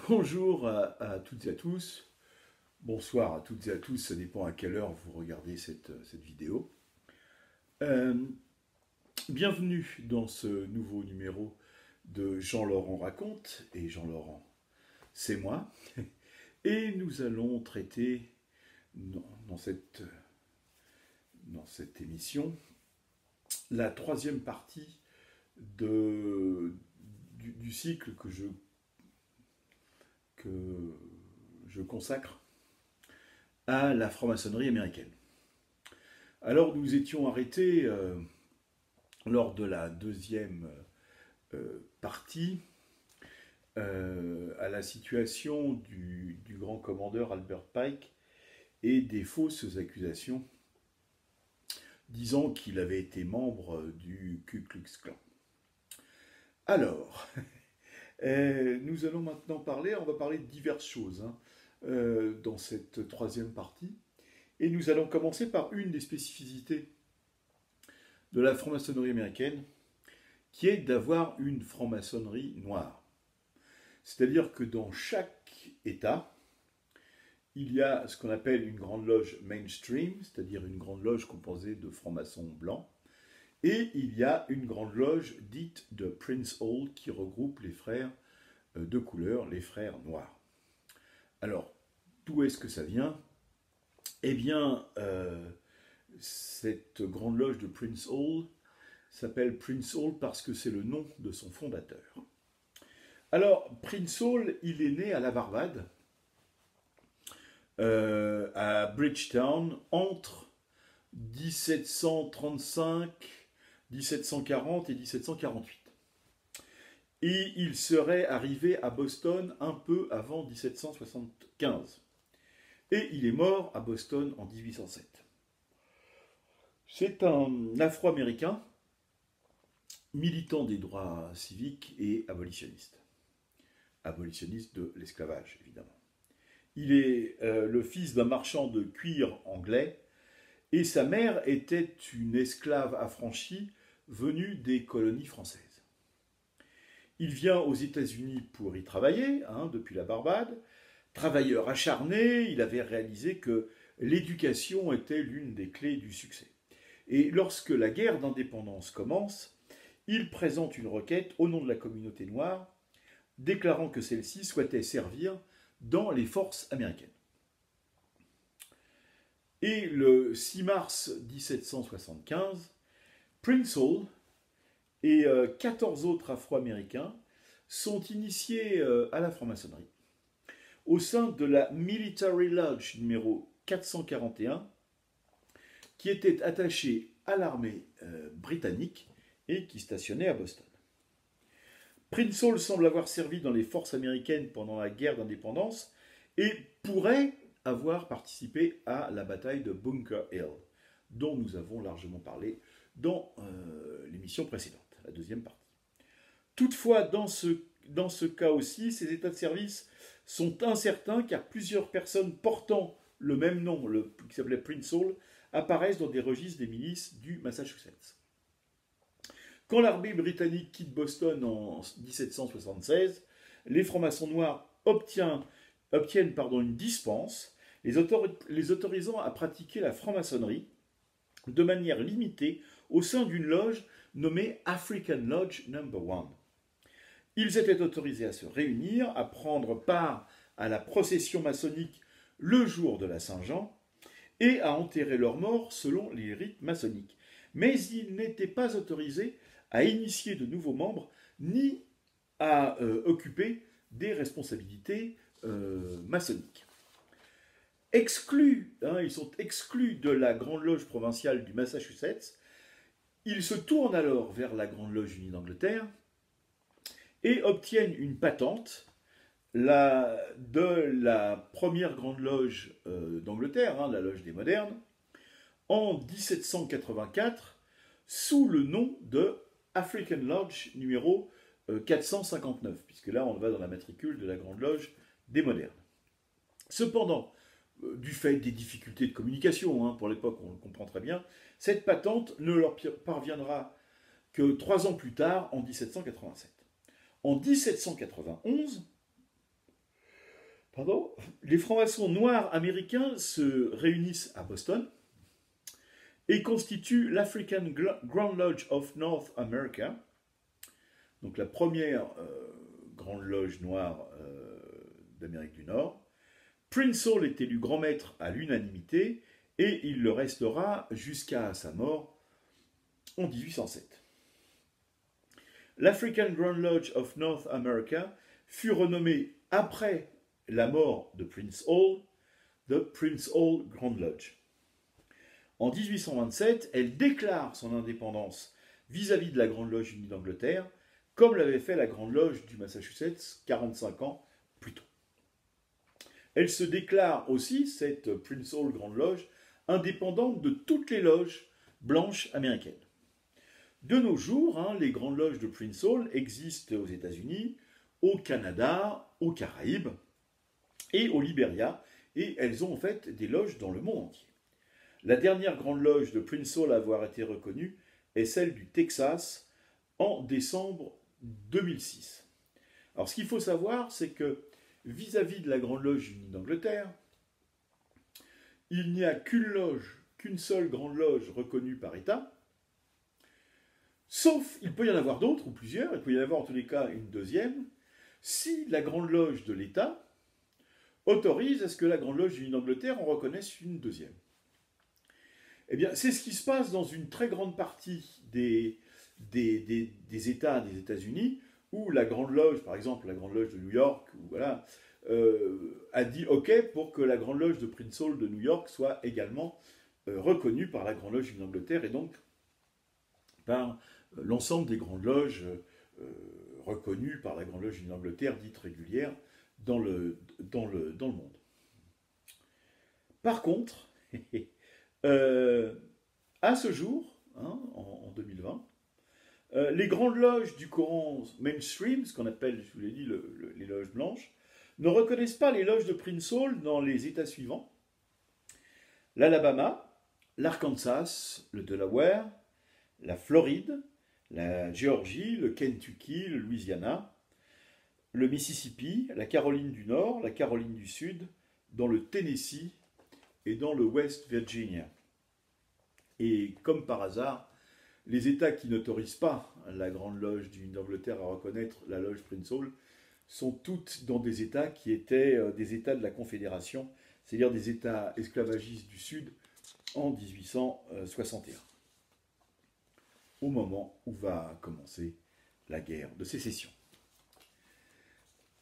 Bonjour à toutes et à tous, bonsoir à toutes et à tous, ça dépend à quelle heure vous regardez cette vidéo. Euh, Bienvenue dans ce nouveau numéro de Jean-Laurent Raconte, et Jean-Laurent, c'est moi. Et nous allons traiter dans cette émission la troisième partie du cycle que je consacre à la franc-maçonnerie américaine. Alors nous étions arrêtés lors de la deuxième partie à la situation du grand commandeur Albert Pike et des fausses accusations disant qu'il avait été membre du Ku Klux Klan. Alors, nous allons maintenant on va parler de diverses choses dans cette troisième partie. Et nous allons commencer par une des spécificités de la franc-maçonnerie américaine, qui est d'avoir une franc-maçonnerie noire. C'est-à-dire que dans chaque État, il y a ce qu'on appelle une grande loge mainstream, c'est-à-dire une grande loge composée de francs-maçons blancs, et il y a une grande loge dite de Prince Hall qui regroupe les frères de couleur, les frères noirs. Alors, d'où est-ce que ça vient ? Eh bien, cette grande loge de Prince Hall s'appelle Prince Hall parce que c'est le nom de son fondateur. Alors, Prince Hall, il est né à la Barbade, à Bridgetown, entre 1735, 1740 et 1748. Et il serait arrivé à Boston un peu avant 1775. Et il est mort à Boston en 1807. C'est un Afro-Américain, militant des droits civiques et abolitionniste. Abolitionniste de l'esclavage, évidemment. Il est le fils d'un marchand de cuir anglais, et sa mère était une esclave affranchie venue des colonies françaises. Il vient aux États-Unis pour y travailler, depuis la Barbade. Travailleur acharné, il avait réalisé que l'éducation était l'une des clés du succès. Et lorsque la guerre d'indépendance commence, il présente une requête au nom de la communauté noire, déclarant que celle-ci souhaitait servir dans les forces américaines. Et le 6 mars 1775, Prince Hall et 14 autres Afro-Américains sont initiés à la franc-maçonnerie au sein de la Military Lodge numéro 441, qui était attachée à l'armée britannique et qui stationnait à Boston. Prince Hall semble avoir servi dans les forces américaines pendant la guerre d'indépendance et pourrait avoir participé à la bataille de Bunker Hill, dont nous avons largement parlé dans l'émission précédente, la deuxième partie. Toutefois, dans ce cas aussi, ces états de service sont incertains car plusieurs personnes portant le même nom, qui s'appelait Prince Hall, apparaissent dans des registres des milices du Massachusetts. Quand l'armée britannique quitte Boston en 1776, les francs-maçons noirs obtiennent une dispense, les autorisant à pratiquer la franc-maçonnerie de manière limitée au sein d'une loge nommée African Lodge No. 1. Ils étaient autorisés à se réunir, à prendre part à la procession maçonnique le jour de la Saint-Jean et à enterrer leurs morts selon les rites maçonniques. Mais ils n'étaient pas autorisés à initier de nouveaux membres ni à occuper des responsabilités maçonniques. Ils sont exclus de la Grande Loge provinciale du Massachusetts. Ils se tournent alors vers la Grande Loge unie d'Angleterre et obtiennent une patente de la première Grande Loge d'Angleterre, la Loge des Modernes, en 1784, sous le nom de African Lodge numéro 459, puisque là on va dans la matricule de la Grande Loge des Modernes. Cependant, du fait des difficultés de communication, pour l'époque on le comprend très bien, cette patente ne leur parviendra que 3 ans plus tard, en 1787. En 1791, Pardon, les francs-maçons noirs américains se réunissent à Boston et constituent l'African Grand Lodge of North America, donc la première grande loge noire d'Amérique du Nord. Prince Hall est élu grand maître à l'unanimité et il le restera jusqu'à sa mort en 1807. L'African Grand Lodge of North America fut renommée après la mort de Prince Hall, de Prince Hall Grand Lodge. En 1827, elle déclare son indépendance vis-à-vis de la Grande Loge unie d'Angleterre, comme l'avait fait la Grande Loge du Massachusetts 45 ans plus tôt. Elle se déclare aussi, cette Prince Hall Grande Loge, indépendante de toutes les loges blanches américaines. De nos jours, les grandes loges de Prince Hall existent aux États-Unis, au Canada, aux Caraïbes et au Libéria, et elles ont en fait des loges dans le monde entier. La dernière grande loge de Prince Hall à avoir été reconnue est celle du Texas en décembre 2006. Alors ce qu'il faut savoir, c'est que vis-à-vis de la Grande Loge unie d'Angleterre, il n'y a qu'une seule grande loge reconnue par État, sauf, il peut y en avoir d'autres, ou plusieurs, il peut y en avoir en tous les cas une deuxième, si la Grande Loge de l'État autorise à ce que la Grande Loge unie d'Angleterre en reconnaisse une deuxième. Eh bien, c'est ce qui se passe dans une très grande partie des États des États-Unis, où la Grande Loge, par exemple la Grande Loge de New York, voilà, a dit OK pour que la Grande Loge de Prince Hall de New York soit également reconnue par la Grande Loge unie d'Angleterre et donc par l'ensemble des Grandes Loges reconnues par la Grande Loge unie d'Angleterre, dite régulière, dans le monde. Par contre, à ce jour, en 2020, les grandes loges du courant mainstream, ce qu'on appelle, je vous l'ai dit, les loges blanches, ne reconnaissent pas les loges de Prince Hall dans les États suivants: l'Alabama, l'Arkansas, le Delaware, la Floride, la Géorgie, le Kentucky, le Louisiana, le Mississippi, la Caroline du Nord, la Caroline du Sud, dans le Tennessee et dans le West Virginia. Et comme par hasard, les États qui n'autorisent pas la Grande Loge d'Angleterre à reconnaître la Loge Prince Hall sont toutes dans des États qui étaient des États de la Confédération, c'est-à-dire des États esclavagistes du Sud en 1861, au moment où va commencer la guerre de sécession.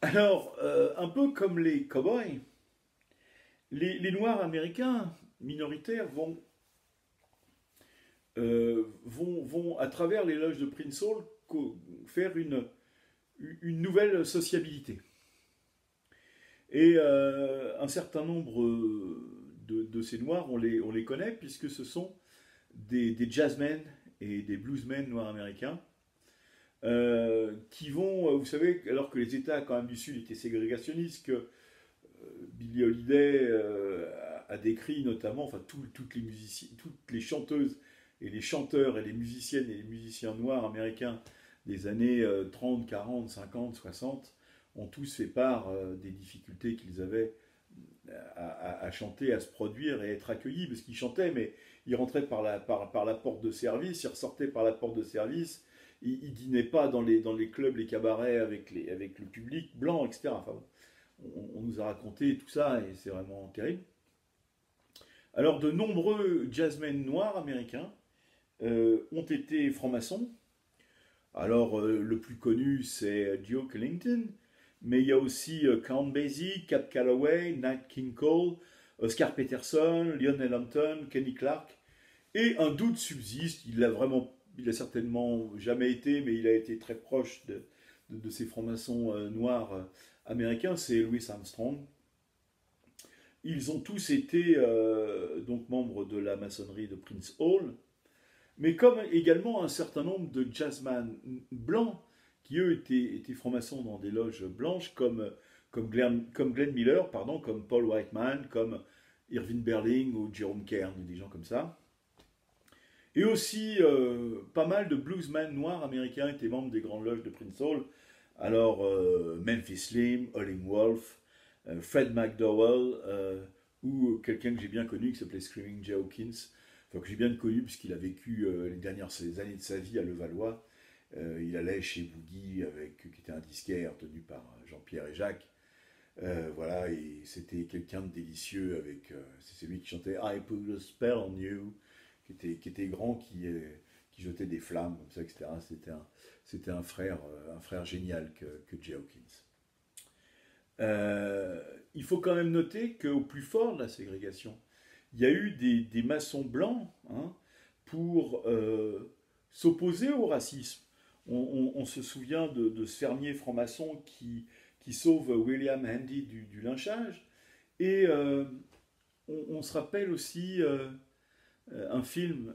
Alors, un peu comme les cow-boys, les Noirs américains minoritaires vont, à travers les loges de Prince Hall, faire une nouvelle sociabilité. Et un certain nombre de ces Noirs, on les connaît, puisque ce sont des jazzmen et des bluesmen noirs américains, qui vont, vous savez, alors que les États quand même du Sud étaient ségrégationnistes, que Billie Holiday a décrit notamment, enfin toutes les chanteuses et les chanteurs et les musiciennes et les musiciens noirs américains des années 30, 40, 50, 60 ont tous fait part des difficultés qu'ils avaient à chanter, à se produire et à être accueillis, parce qu'ils chantaient, mais ils rentraient par la porte de service, ils ressortaient par la porte de service, ils dînaient pas dans les clubs, les cabarets avec le public blanc, etc. Enfin, on nous a raconté tout ça et c'est vraiment terrible. Alors de nombreux jazzmen noirs américains ont été francs-maçons. Alors le plus connu c'est Duke Ellington, mais il y a aussi Count Basie, Cab Calloway, Nat King Cole, Oscar Peterson, Lionel Hampton, Kenny Clarke, et un doute subsiste. Il a certainement jamais été, mais il a été très proche de ces francs-maçons noirs américains, c'est Louis Armstrong. Ils ont tous été donc membres de la maçonnerie de Prince Hall, mais comme également un certain nombre de jazzmen blancs qui eux étaient francs-maçons dans des loges blanches, comme Glenn Miller, comme Paul Whiteman, comme Irving Berlin ou Jerome Kern, des gens comme ça. Et aussi pas mal de bluesmen noirs américains étaient membres des grandes loges de Prince Hall. Alors Memphis Slim, Howlin' Wolf, Fred McDowell, ou quelqu'un que j'ai bien connu qui s'appelait Screaming Jay Hawkins, enfin que j'ai bien connu puisqu'il a vécu les dernières années de sa vie à Levallois. Il allait chez Boogie, qui était un disquaire tenu par Jean-Pierre et Jacques. Voilà, et c'était quelqu'un de délicieux c'est lui qui chantait I Put a Spell on You, qui était grand, qui jetait des flammes, comme ça, etc. C'était un frère génial que Jay Hawkins. Il faut quand même noter qu'au plus fort de la ségrégation, il y a eu des maçons blancs, hein, pour s'opposer au racisme. On se souvient de ce fermier franc-maçon qui sauve William Handy du lynchage. Et on se rappelle aussi un film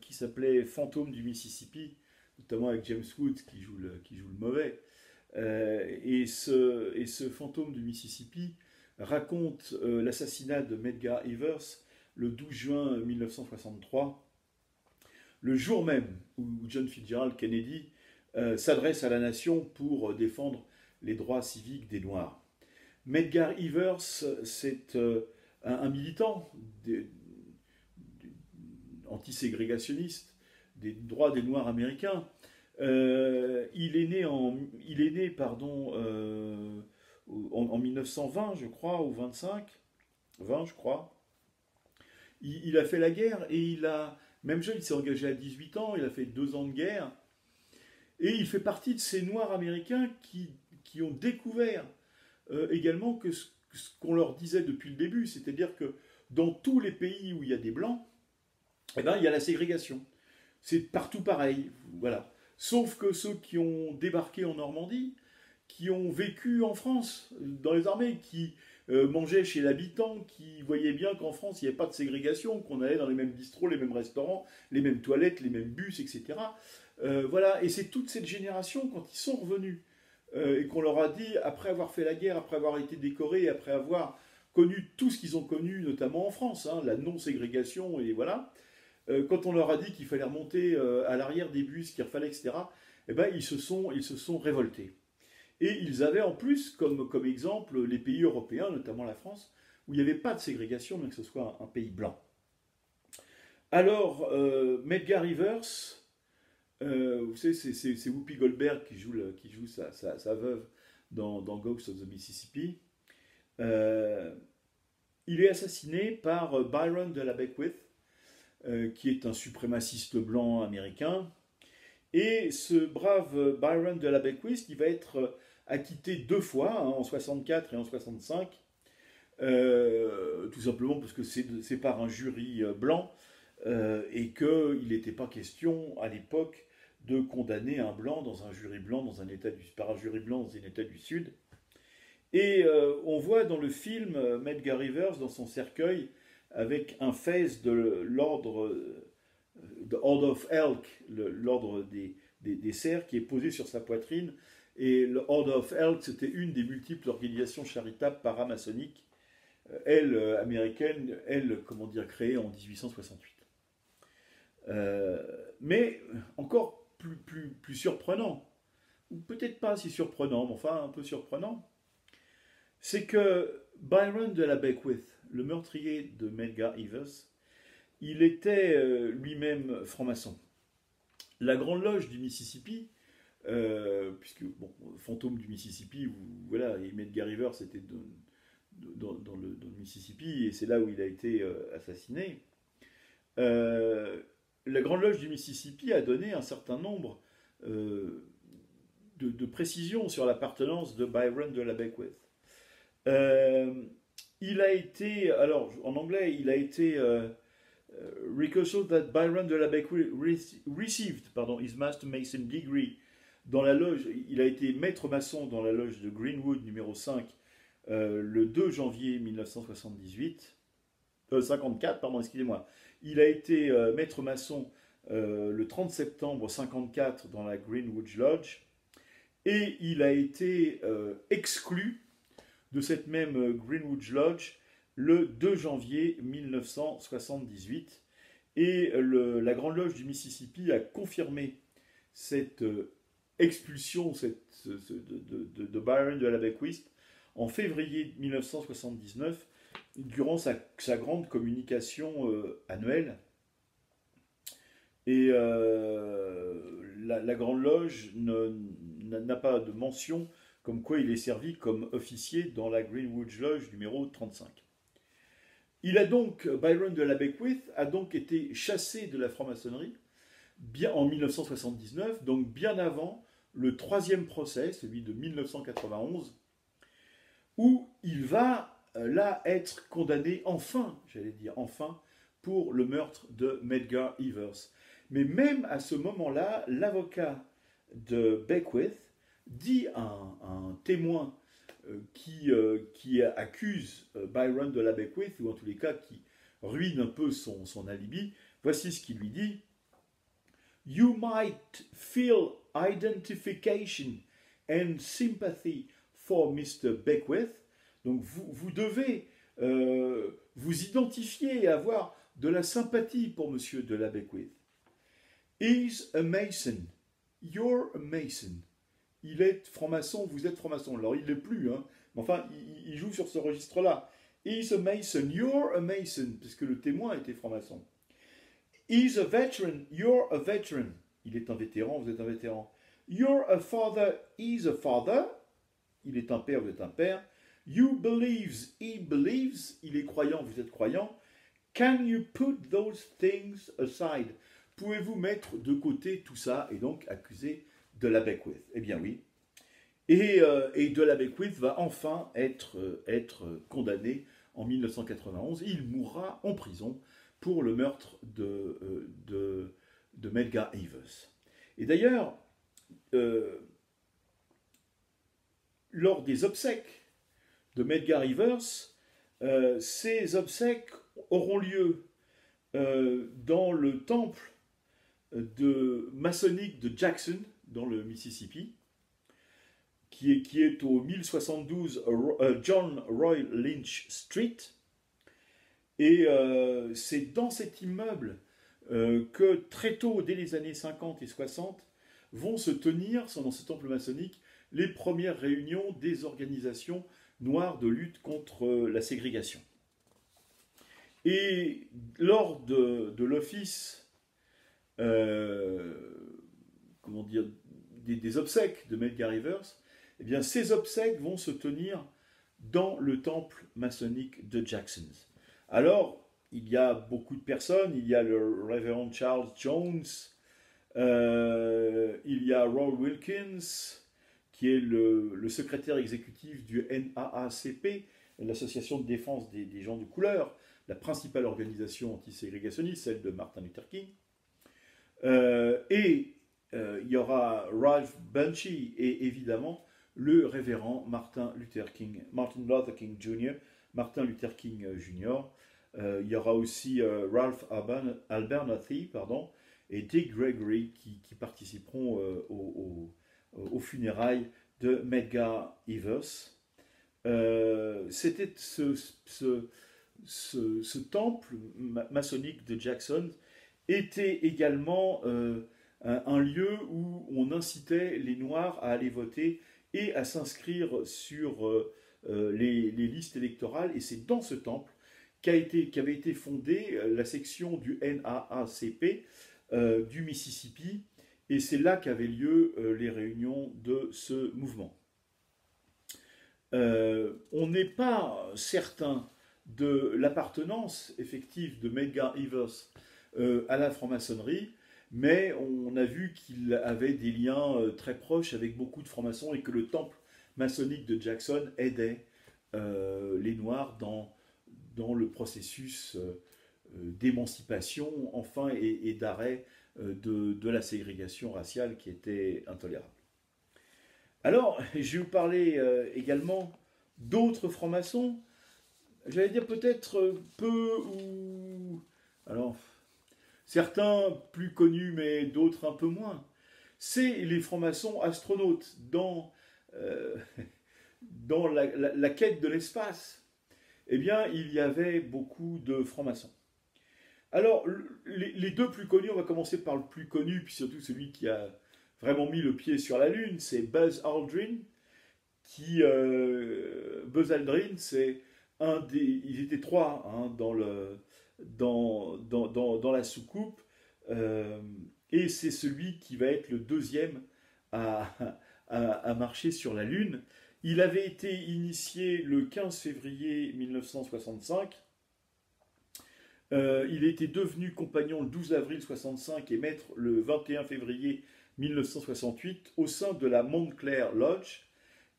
qui s'appelait Fantôme du Mississippi, notamment avec James Woods qui joue le mauvais. Et ce fantôme du Mississippi raconte l'assassinat de Medgar Evers le 12 juin 1963, le jour même où John Fitzgerald Kennedy s'adresse à la nation pour défendre les droits civiques des Noirs. Medgar Evers, c'est un militant anti-ségrégationniste des droits des Noirs américains. Il est né en 1920, je crois, ou 25, 20, je crois. Il a fait la guerre et même jeune, il s'est engagé à 18 ans, il a fait 2 ans de guerre. Et il fait partie de ces Noirs américains qui ont découvert également que ce qu'on leur disait depuis le début, c'est-à-dire que dans tous les pays où il y a des Blancs, eh ben, il y a la ségrégation. C'est partout pareil, voilà. Sauf que ceux qui ont débarqué en Normandie, qui ont vécu en France, dans les armées, qui mangeaient chez l'habitant, qui voyaient bien qu'en France, il n'y avait pas de ségrégation, qu'on allait dans les mêmes bistrots, les mêmes restaurants, les mêmes toilettes, les mêmes bus, etc. Voilà, et c'est toute cette génération, quand ils sont revenus, et qu'on leur a dit, après avoir fait la guerre, après avoir été décorés, après avoir connu tout ce qu'ils ont connu, notamment en France, hein, la non-ségrégation, et voilà, quand on leur a dit qu'il fallait remonter à l'arrière des bus, qu'il fallait, etc., eh ben, ils se sont révoltés. Et ils avaient en plus comme exemple les pays européens, notamment la France, où il n'y avait pas de ségrégation, même que ce soit un pays blanc. Alors, Medgar Evers, vous savez, c'est Whoopi Goldberg qui joue sa veuve dans Ghost of the Mississippi. Il est assassiné par Byron de la Beckwith, qui est un suprémaciste blanc américain. Et ce brave Byron de la Beckwith, il va être acquitté 2 fois, hein, en 64 et en 65, tout simplement parce que c'est par un jury blanc, et qu'il n'était pas question à l'époque de condamner un blanc dans un jury blanc par un jury blanc dans un État du Sud. Et on voit dans le film Medgar Evers dans son cercueil avec un fez de l'ordre Order of Elk, l'ordre des cerfs, qui est posé sur sa poitrine. Et le Order of Elk, c'était une des multiples organisations charitables paramaçonniques, américaine, créée en 1868. Mais encore plus surprenant, ou peut-être pas si surprenant, mais enfin un peu surprenant, c'est que Byron de la Beckwith, le meurtrier de Medgar Evers, il était lui-même franc-maçon. La Grande Loge du Mississippi, puisque, bon, fantôme du Mississippi, voilà, et Medgar Evers était dans le Mississippi, et c'est là où il a été assassiné. La Grande Loge du Mississippi a donné un certain nombre de précisions sur l'appartenance de Byron de la Beckwith. Il a été, alors en anglais, il a été recorded that Byron de la Beckwith received his Master Mason degree dans la loge. Il a été maître maçon dans la loge de Greenwood numéro 5 le 2 janvier 54, pardon, excusez-moi. Il a été maître maçon le 30 septembre 54 dans la Greenwood Lodge, et il a été exclu de cette même Greenwood Lodge le 2 janvier 1978. Et la Grande Loge du Mississippi a confirmé cette expulsion de Byron de la Beckwith en février 1979, durant sa grande communication annuelle. Et la Grande Loge n'a pas de mention comme quoi il est servi comme officier dans la Greenwich Lodge numéro 35. Byron de la Beckwith a donc été chassé de la franc-maçonnerie bien en 1979, donc bien avant le troisième procès, celui de 1991, où il va là être condamné enfin, pour le meurtre de Medgar Evers. Mais même à ce moment-là, l'avocat de Beckwith dit à un témoin qui accuse Byron de la Beckwith, ou en tous les cas qui ruine un peu son alibi, voici ce qu'il lui dit. You might feel identification and sympathy for Mr. Beckwith. Donc vous devez vous identifier et avoir de la sympathie pour Monsieur de la Beckwith. He's a Mason. You're a Mason. Il est franc-maçon, vous êtes franc-maçon. Alors il ne l'est plus, hein. Mais enfin, il joue sur ce registre-là. He's a Mason. You're a Mason. Parce que le témoin était franc-maçon. He's a veteran. You're a veteran. Il est un vétéran, vous êtes un vétéran. You're a father. He's a father. Il est un père, vous êtes un père. You believes. He believes. Il est croyant, vous êtes croyant. Can you put those things aside? Pouvez-vous mettre de côté tout ça et donc accuser de la Beckwith? Eh bien oui. Et de la Beckwith va enfin être condamné en 1991. Il mourra en prison pour le meurtre de Medgar Evers. Et d'ailleurs, lors des obsèques de Medgar Evers, ces obsèques auront lieu dans le temple maçonnique de Jackson, dans le Mississippi, qui est au 1072 John Roy Lynch Street. Et c'est dans cet immeuble que très tôt, dès les années 50 et 60, vont se tenir, dans ce temple maçonnique, les premières réunions des organisations noires de lutte contre la ségrégation. Et lors de l'office des obsèques de Medgar Evers, eh bien, ces obsèques vont se tenir dans le temple maçonnique de Jackson. Alors, il y a beaucoup de personnes, il y a le Reverend Charles Jones, il y a Roy Wilkins, qui est le secrétaire exécutif du NAACP, l'association de défense des gens de couleur, la principale organisation antiségrégationniste, celle de Martin Luther King. Il y aura Ralph Bunchy et évidemment le révérend Martin Luther King Jr. Il y aura aussi Ralph Abernathy et Dick Gregory qui participeront aux funérailles de Medgar Evers. C'était ce temple maçonnique de Jackson était également un lieu où on incitait les Noirs à aller voter et à s'inscrire sur les listes électorales. Et c'est dans ce temple qu'avait été fondée la section du NAACP du Mississippi. Et c'est là qu'avaient lieu les réunions de ce mouvement. On n'est pas certain de l'appartenance effective de Medgar Evers à la franc-maçonnerie, mais on a vu qu'il avait des liens très proches avec beaucoup de francs-maçons et que le temple maçonnique de Jackson aidait les Noirs dans le processus d'émancipation, enfin, et d'arrêt de la ségrégation raciale qui était intolérable. Alors, je vais vous parler également d'autres francs-maçons. J'allais dire peut-être peu ou... Alors, certains plus connus, mais d'autres un peu moins. C'est les francs-maçons astronautes dans la quête de l'espace. Eh bien, il y avait beaucoup de francs-maçons. Alors, les deux plus connus, on va commencer par le plus connu, puis surtout celui qui a vraiment mis le pied sur la Lune, c'est Buzz Aldrin. Buzz Buzz Aldrin, c'est ils étaient trois hein, dans la soucoupe, et c'est celui qui va être le deuxième à, à marcher sur la Lune. Il avait été initié le 15 février 1965. Il était devenu compagnon le 12 avril 65 et maître le 21 février 1968 au sein de la Montclair Lodge.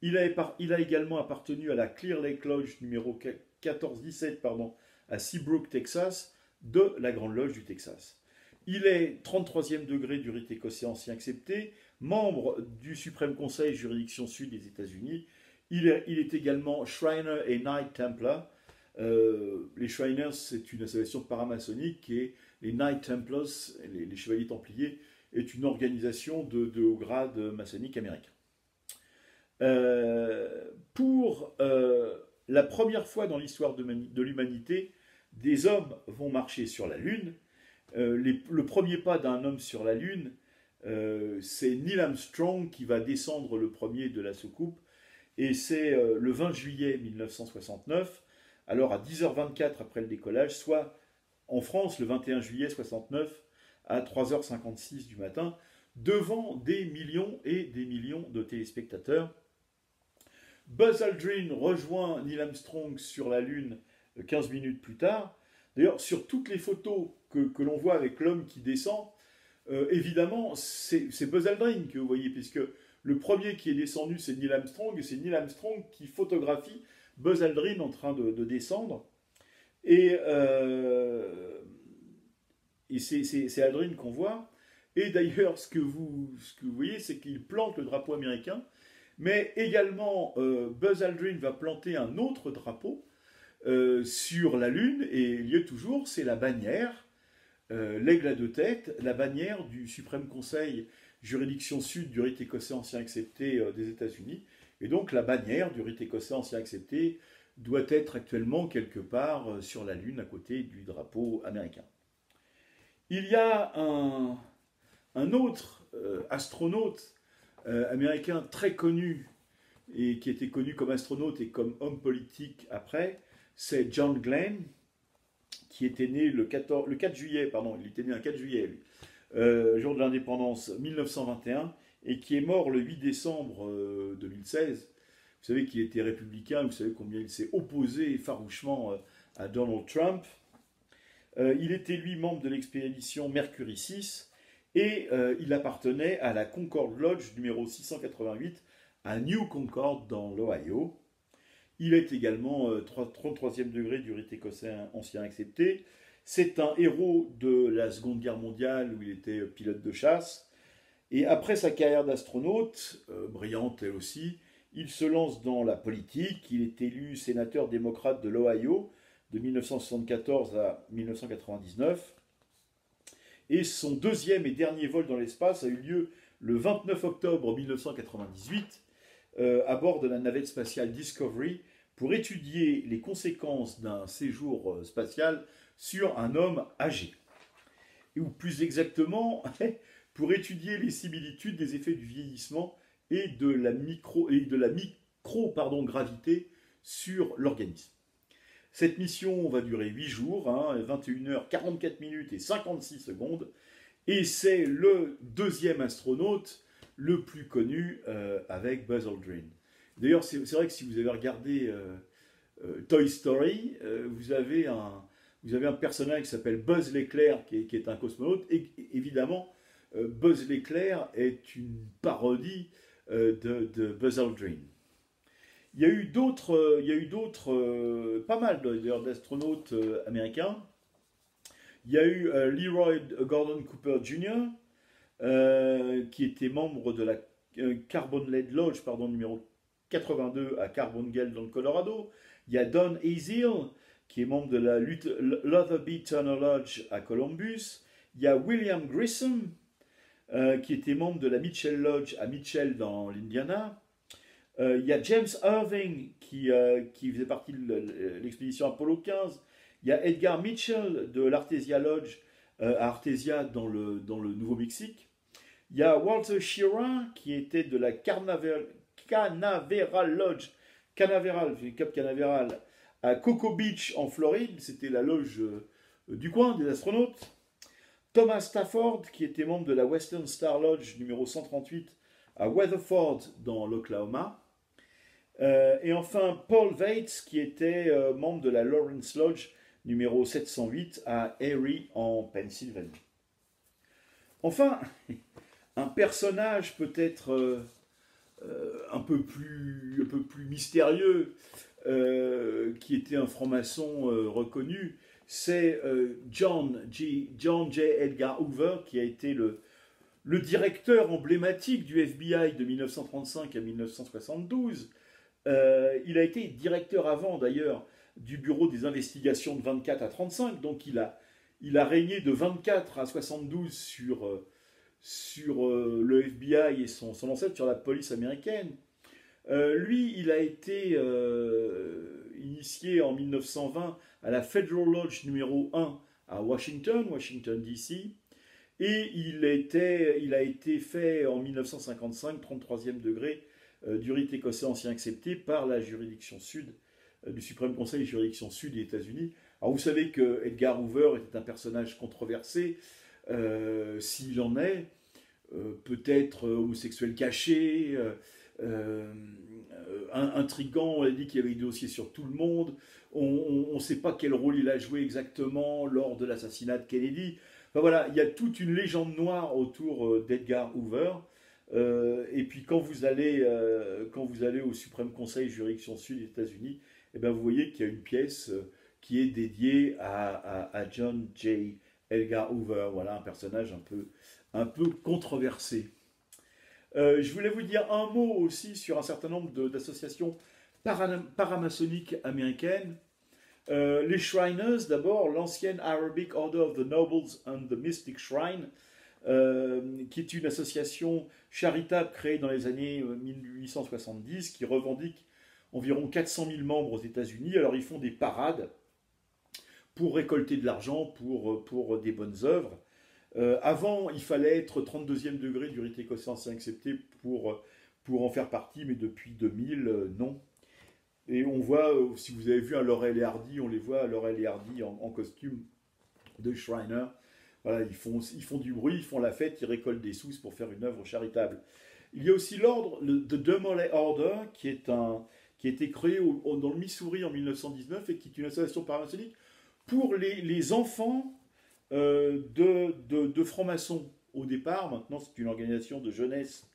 Il a également appartenu à la Clear Lake Lodge numéro 1417 à Seabrook, Texas, de la Grande Loge du Texas. Il est 33e degré du rite écossais ancien accepté, membre du Suprême Conseil Juridiction Sud des États-Unis. Il est également Shriner et Knight Templar. Les Shriners, c'est une association paramaçonnique, et les Knight Templars, les Chevaliers Templiers, est une organisation de haut grade maçonnique américain. Pour la première fois dans l'histoire de l'humanité, des hommes vont marcher sur la Lune. Le premier pas d'un homme sur la Lune, c'est Neil Armstrong qui va descendre le premier de la soucoupe, et c'est le 20 juillet 1969, alors à 10h24 après le décollage, soit en France le 21 juillet 69 à 3h56 du matin, devant des millions et des millions de téléspectateurs. Buzz Aldrin rejoint Neil Armstrong sur la Lune 15 minutes plus tard. D'ailleurs, sur toutes les photos que l'on voit avec l'homme qui descend, évidemment, c'est Buzz Aldrin que vous voyez, puisque le premier qui est descendu, c'est Neil Armstrong, et c'est Neil Armstrong qui photographie Buzz Aldrin en train de descendre. Et c'est Aldrin qu'on voit. Et d'ailleurs, ce que vous voyez, c'est qu'il plante le drapeau américain, mais également Buzz Aldrin va planter un autre drapeau sur la Lune, et il y a toujours, c'est la bannière, l'aigle à deux têtes, la bannière du Suprême Conseil Juridiction Sud du rite écossais ancien accepté des États-Unis. Et donc la bannière du rite écossais ancien accepté doit être actuellement quelque part sur la Lune à côté du drapeau américain. Il y a un autre astronaute américain très connu, et qui était connu comme astronaute et comme homme politique après, c'est John Glenn, qui était né le 4 juillet, il était né un 4 juillet, lui, jour de l'indépendance 1921, et qui est mort le 8 décembre 2016. Vous savez qu'il était républicain, vous savez combien il s'est opposé farouchement à Donald Trump. Il était lui membre de l'expédition Mercury 6, et il appartenait à la Concord Lodge numéro 688 à New Concord dans l'Ohio. Il est également 33e degré du rite écossais ancien accepté. C'est un héros de la Seconde Guerre mondiale où il était pilote de chasse. Et après sa carrière d'astronaute, brillante elle aussi, il se lance dans la politique. Il est élu sénateur démocrate de l'Ohio de 1974 à 1999. Et son deuxième et dernier vol dans l'espace a eu lieu le 29 octobre 1998 à bord de la navette spatiale Discovery pour étudier les conséquences d'un séjour spatial sur un homme âgé. Ou plus exactement, pour étudier les similitudes des effets du vieillissement et de la micro-gravité sur l'organisme. Cette mission va durer 8 jours, 21h, 44 minutes et 56 secondes, et c'est le deuxième astronaute le plus connu avec Buzz Aldrin. D'ailleurs, c'est vrai que si vous avez regardé Toy Story, vous avez un personnage qui s'appelle Buzz l'éclair, qui est un cosmonaute, et évidemment, Buzz l'éclair est une parodie de Buzz Aldrin. Il y a eu pas mal d'ailleurs d'astronautes américains. Il y a eu Leroy Gordon Cooper Jr., qui était membre de la Carbon Lead Lodge, numéro 82 à Carbon Gale dans le Colorado. Il y a Don Haziel, qui est membre de la Lotherby Turner Lodge à Columbus. Il y a William Grissom, qui était membre de la Mitchell Lodge à Mitchell dans l'Indiana. Il y a James Irving, qui faisait partie de l'expédition Apollo 15. Il y a Edgar Mitchell de l'Artesia Lodge à Artesia dans le Nouveau-Mexique. Il y a Walter Schirra, qui était de la Canaveral Lodge Canaveral, Cap Canaveral, à Cocoa Beach en Floride, c'était la loge du coin des astronautes. Thomas Stafford, qui était membre de la Western Star Lodge numéro 138 à Weatherford dans l'Oklahoma. Et enfin, Paul Weitz, qui était membre de la Lawrence Lodge numéro 708 à Erie en Pennsylvanie. Enfin, un personnage peut-être un peu plus mystérieux, qui était un franc-maçon reconnu, c'est John J. Edgar Hoover, qui a été le directeur emblématique du FBI de 1935 à 1972. Il a été directeur avant, d'ailleurs, du bureau des investigations de 24 à 35, donc il a régné de 24 à 72 sur le FBI et son ancêtre, sur la police américaine. Lui, il a été initié en 1920 à la Federal Lodge numéro 1 à Washington DC, et il a été fait en 1955, 33e degré du rite écossais ancien accepté par la juridiction sud, du Suprême Conseil des juridictions sud des États-Unis. Alors vous savez que Edgar Hoover était un personnage controversé, s'il en est, peut-être homosexuel caché, intrigant. On a dit qu'il y avait des dossiers sur tout le monde. On ne sait pas quel rôle il a joué exactement lors de l'assassinat de Kennedy. Enfin voilà, il y a toute une légende noire autour d'Edgar Hoover. Et puis quand vous allez au Suprême Conseil juridiction sud des États-Unis, eh bien vous voyez qu'il y a une pièce qui est dédiée à John J. Edgar Hoover. Voilà, un personnage un peu controversé. Je voulais vous dire un mot aussi sur un certain nombre d'associations paramaçonniques américaines. Les Shriners, d'abord, l'ancienne Arabic Order of the Nobles and the Mystic Shrine, qui est une association charitable créée dans les années 1870, qui revendique environ 400 000 membres aux États-Unis. Alors ils font des parades pour récolter de l'argent pour des bonnes œuvres. Avant, il fallait être 32e degré du rite écossais ancien accepté pour en faire partie, mais depuis 2000, non. Et on voit, si vous avez vu un Laurel et Hardy, on les voit, Laurel et Hardy en costume de Shriner. Voilà, ils font du bruit, ils font la fête, ils récoltent des sous pour faire une œuvre charitable. Il y a aussi l'ordre, le The Demolay Order, qui a été créé dans le Missouri en 1919 et qui est une association paramaçonnique pour les enfants de francs-maçons au départ. Maintenant, c'est une organisation de jeunesse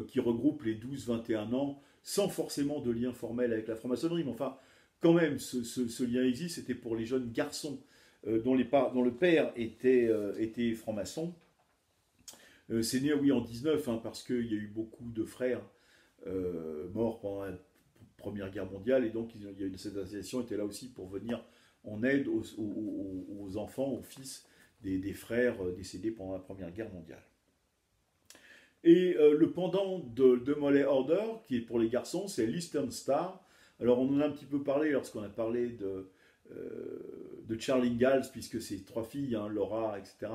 qui regroupe les 12-21 ans, sans forcément de lien formel avec la franc-maçonnerie. Mais enfin, quand même, ce lien existe. C'était pour les jeunes garçons dont le père était franc-maçon. C'est né, oui, en 19, parce qu'il y a eu beaucoup de frères morts pendant la Première Guerre mondiale, et donc cette association était là aussi pour venir en aide aux enfants, aux fils des frères décédés pendant la Première Guerre mondiale. Et le pendant de Molay Order, qui est pour les garçons, c'est l'Eastern Star. Alors on en a un petit peu parlé lorsqu'on a parlé de Charles Ingalls, puisque ses trois filles, Laura, etc.,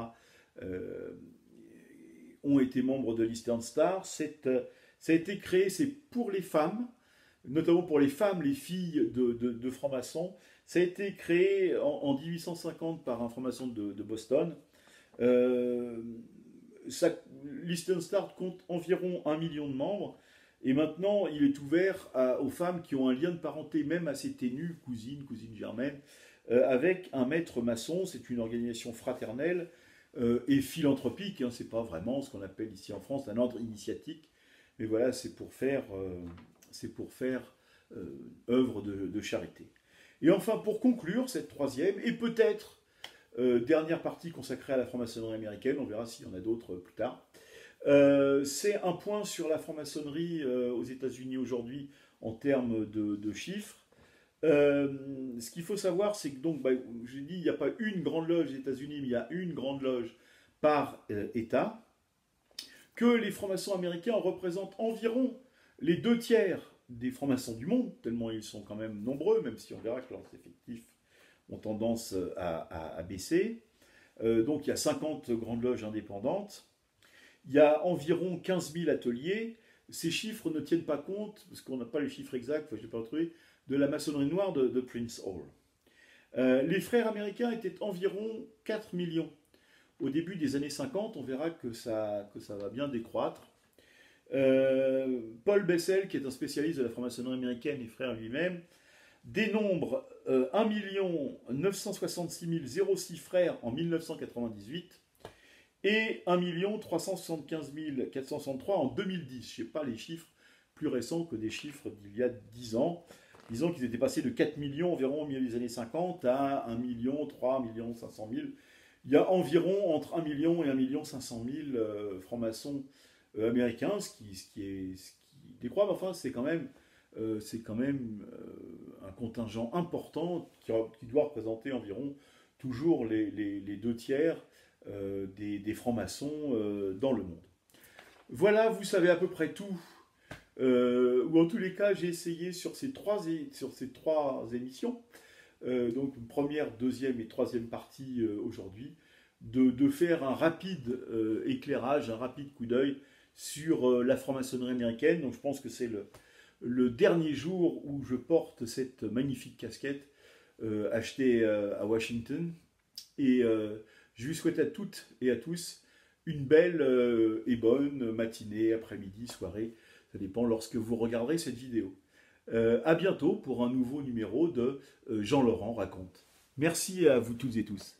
ont été membres de l'Eastern Star. Ça a été créé, c'est pour les femmes, notamment pour les femmes, les filles de francs-maçons. Ça a été créé en 1850 par un franc-maçon de Boston. L'Eastern Star compte environ 1 million de membres, et maintenant il est ouvert aux femmes qui ont un lien de parenté même assez ténu, cousine germaine, avec un maître maçon. C'est une organisation fraternelle et philanthropique, c'est pas vraiment ce qu'on appelle ici en France un ordre initiatique, mais voilà, c'est pour faire œuvre de charité. Et enfin, pour conclure cette troisième, et peut-être dernière partie consacrée à la franc-maçonnerie américaine, on verra s'il y en a d'autres plus tard, c'est un point sur la franc-maçonnerie aux États-Unis aujourd'hui en termes de chiffres. Ce qu'il faut savoir, c'est que, donc, je dis, il n'y a pas une grande loge aux États-Unis, mais il y a une grande loge par État, que les francs-maçons américains représentent environ les 2/3 des francs-maçons du monde, tellement ils sont quand même nombreux, même si on verra que leurs effectifs ont tendance à baisser. Donc il y a 50 grandes loges indépendantes, il y a environ 15 000 ateliers, ces chiffres ne tiennent pas compte, parce qu'on n'a pas les chiffres exacts, je n'ai pas retrouvé, de la maçonnerie noire de Prince Hall. Les frères américains étaient environ 4 millions. Au début des années 50, on verra que ça va bien décroître. Paul Bessel, qui est un spécialiste de la franc-maçonnerie américaine et frère lui-même, dénombre 1 966 006 frères en 1998 et 1 375 463 en 2010. Je ne sais pas les chiffres plus récents que des chiffres d'il y a 10 ans. Disons qu'ils étaient passés de 4 millions environ au milieu des années 50 à 1 million, 3 millions 500 000. Il y a environ entre 1 million et 1 500 000 francs-maçons américains, ce qui décroît, mais enfin c'est quand même un contingent important qui doit représenter environ toujours les 2 tiers des francs-maçons dans le monde. Voilà, vous savez à peu près tout. Ou en tous les cas, j'ai essayé sur ces trois émissions, donc première, deuxième et troisième partie aujourd'hui, de faire un rapide éclairage, un rapide coup d'œil sur la franc-maçonnerie américaine. Donc je pense que c'est le dernier jour où je porte cette magnifique casquette achetée à Washington. Et je vous souhaite à toutes et à tous une belle et bonne matinée, après-midi, soirée. Ça dépend lorsque vous regarderez cette vidéo. À bientôt pour un nouveau numéro de Jean-Laurent raconte. Merci à vous toutes et tous.